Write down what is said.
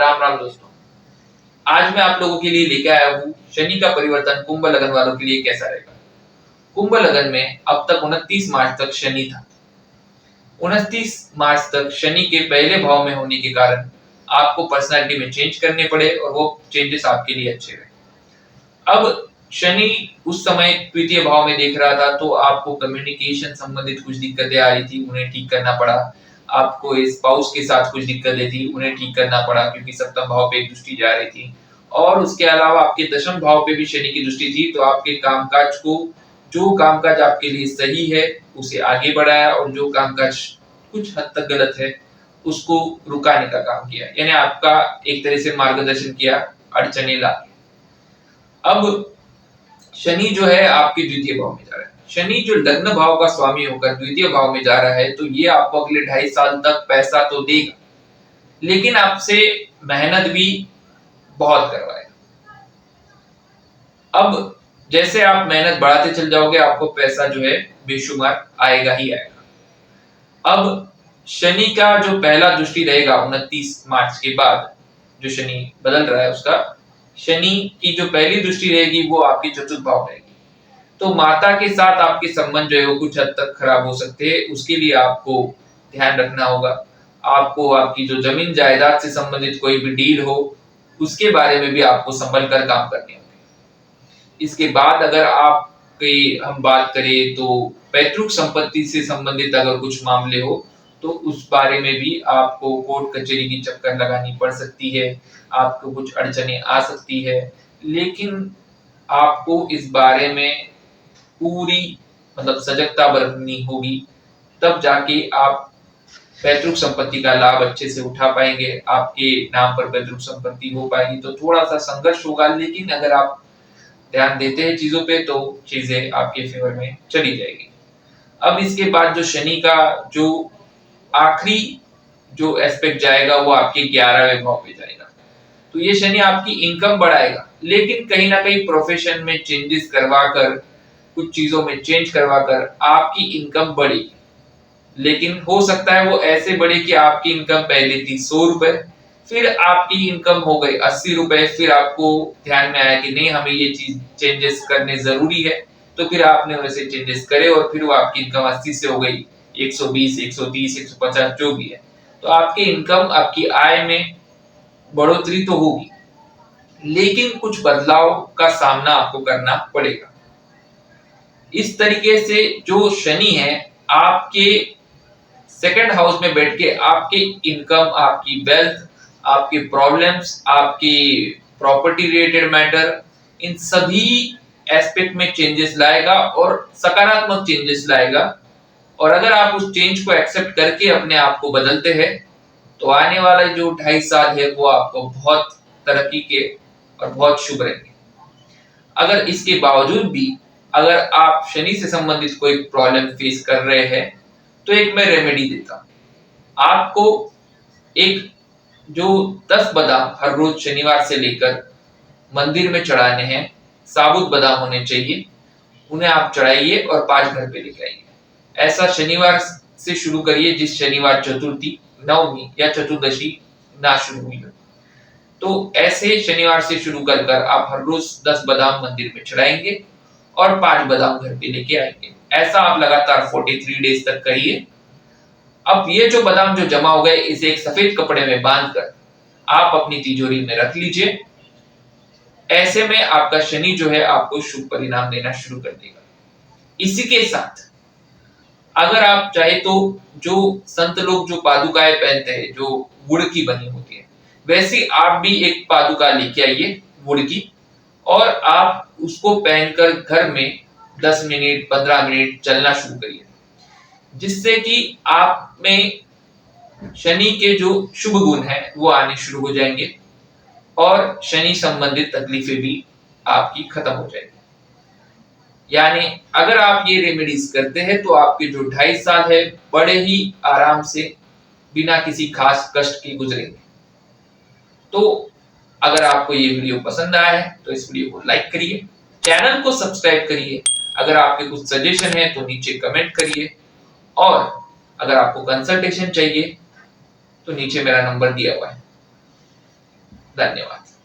राम राम दोस्तों। आज मैं आप लोगों के लिए लेके आया हूँ शनि का परिवर्तन कुंभ लगन वालों के लिए कैसा रहेगा। कुंभ लगन में अब तक 29 मार्च तक शनि था। 29 मार्च तक शनि के पहले भाव में होने के कारण आपको पर्सनालिटी में चेंज करने पड़े और वो चेंजेस आपके लिए अच्छे रहे। अब शनि उस समय तृतीय भाव में देख रहा था, तो आपको कम्युनिकेशन संबंधित कुछ दिक्कतें आ रही थी, उन्हें ठीक करना पड़ा। आपको स्पाउस के साथ कुछ दिक्कतें थी, उन्हें ठीक करना पड़ा क्योंकि सप्तम भाव पे एक दृष्टि जा रही थी। और उसके अलावा आपके दशम भाव पे भी शनि की दृष्टि थी, तो आपके कामकाज को, जो कामकाज आपके लिए सही है उसे आगे बढ़ाया और जो कामकाज कुछ हद तक गलत है उसको रुकाने का काम किया, यानी आपका एक तरह से मार्गदर्शन किया अड़चने ला। अब शनि जो है आपके द्वितीय भाव में जा रहा है। शनि जो लग्न भाव का स्वामी होकर द्वितीय भाव में जा रहा है, तो ये आपको अगले 2.5 साल तक पैसा तो देगा, लेकिन आपसे मेहनत भी बहुत करवाएगा। अब जैसे आप मेहनत बढ़ाते चल जाओगे, आपको पैसा जो है बेशुमार आएगा ही आएगा। अब शनि का जो पहला दृष्टि रहेगा 29 मार्च के बाद, जो शनि बदल रहा है उसका, शनि की जो पहली दृष्टि रहेगी वो आपकी चतुर्थ भाव रहेगी। तो माता के साथ आपके संबंध जो है वो कुछ हद तक खराब हो सकते हैं, उसके लिए आपको ध्यान रखना होगा। आपको आपकी जो जमीन जायदाद से संबंधित कोई भी डील हो उसके बारे में भी आपको संभल कर काम करने होंगे। इसके बाद अगर आपकी हम बात करें तो पैतृक संपत्ति से संबंधित अगर कुछ मामले हो तो उस बारे में भी आपको कोर्ट कचहरी की चक्कर लगानी पड़ सकती है, आपको कुछ अड़चने आ सकती है, लेकिन आपको इस बारे में पूरी सजगता बरतनी होगी, तब जाके आप पैतृक संपत्ति का लाभ अच्छे से उठा पाएंगे, आपके नाम पर पैतृक संपत्ति हो पाएगी। तो थोड़ा सा संघर्ष होगा, लेकिन अगर आप ध्यान देते हैं चीजों पे तो चीजें आपके फेवर में चली जाएगी। अब इसके बाद जो शनि का जो आखिरी जो एस्पेक्ट जाएगा वो आपके 11वें भाव पे जाएगा। तो ये शनि आपकी इनकम बढ़ाएगा, लेकिन कहीं ना कहीं प्रोफेशन में चेंजेस करवाकर, कुछ चीजों में चेंज करवाकर आपकी इनकम बढ़ेगी। लेकिन हो सकता है वो ऐसे बढ़े कि आपकी इनकम पहले थी 100 रुपए, फिर आपकी इनकम हो गई 80 रुपए, फिर आपको ध्यान में आया कि नहीं हमें ये चीज चेंजेस करने जरूरी है, तो फिर आपने वैसे चेंजेस करे और फिर वो आपकी इनकम 80 से हो गई 120, 130, 150 जो भी है। तो आपकी इनकम, आपकी आय में बढ़ोतरी तो होगी, लेकिन कुछ बदलाव का सामना आपको करना पड़ेगा। इस तरीके से जो शनि है आपके सेकंड हाउस में बैठ के आपके इनकम, आपकी वेल्थ, आपके प्रॉब्लम्स, आपकी प्रॉपर्टी रिलेटेड मैटर, इन सभी एस्पेक्ट में चेंजेस लाएगा और सकारात्मक चेंजेस लाएगा। और अगर आप उस चेंज को एक्सेप्ट करके अपने आप को बदलते हैं तो आने वाला जो 2.5 साल है वो आपको बहुत तरक्की के और बहुत शुभ रहेंगे। अगर इसके बावजूद भी अगर आप शनि से संबंधित कोई प्रॉब्लम फेस कर रहे हैं तो एक मैं रेमेडी देता हूं आपको। एक जो 10 बादाम हर रोज शनिवार से लेकर मंदिर में चढ़ाने हैं, साबुत बादाम होने चाहिए, उन्हें आप चढ़ाइए और 5 घर पे लेके आइए। ऐसा शनिवार से शुरू करिए जिस शनिवार चतुर्थी, नवमी या चतुर्दशी ना शुरू हुई हो। तो ऐसे शनिवार से शुरू कर आप हर रोज 10 बादाम मंदिर में चढ़ाएंगे और 5 बादाम घर पे लेके आएंगे। ऐसा आप लगातार 43 डेज तक करिए। अब ये जो बादाम जो जमा हो गए, इसे एक सफेद कपड़े में बांधकर आप अपनी तिजोरी में रख लीजिए। ऐसे में आपका शनि जो है आपको शुभ परिणाम देना शुरू कर देगा। इसी के साथ अगर आप चाहे तो जो संत लोग जो पादुकाएं पहनते हैं जो वुड की बनी होती है, वैसी आप भी एक पादुका लेके आइए वुड की, और आप उसको पहनकर घर में 10 मिनट 15 मिनट चलना शुरू करिए, जिससे कि आप में शनि के जो शुभ गुण है वो आने शुरू हो जाएंगे और शनि संबंधित तकलीफें भी आपकी खत्म हो जाएगी। यानी अगर आप ये रेमेडीज करते हैं तो आपके जो 2.5 साल है बड़े ही आराम से बिना किसी खास कष्ट के गुजरेंगे। तो अगर आपको ये वीडियो पसंद आया है तो इस वीडियो को लाइक करिए, चैनल को सब्सक्राइब करिए, अगर आपके कुछ सजेशन है तो नीचे कमेंट करिए, और अगर आपको कंसल्टेशन चाहिए तो नीचे मेरा नंबर दिया हुआ है। धन्यवाद।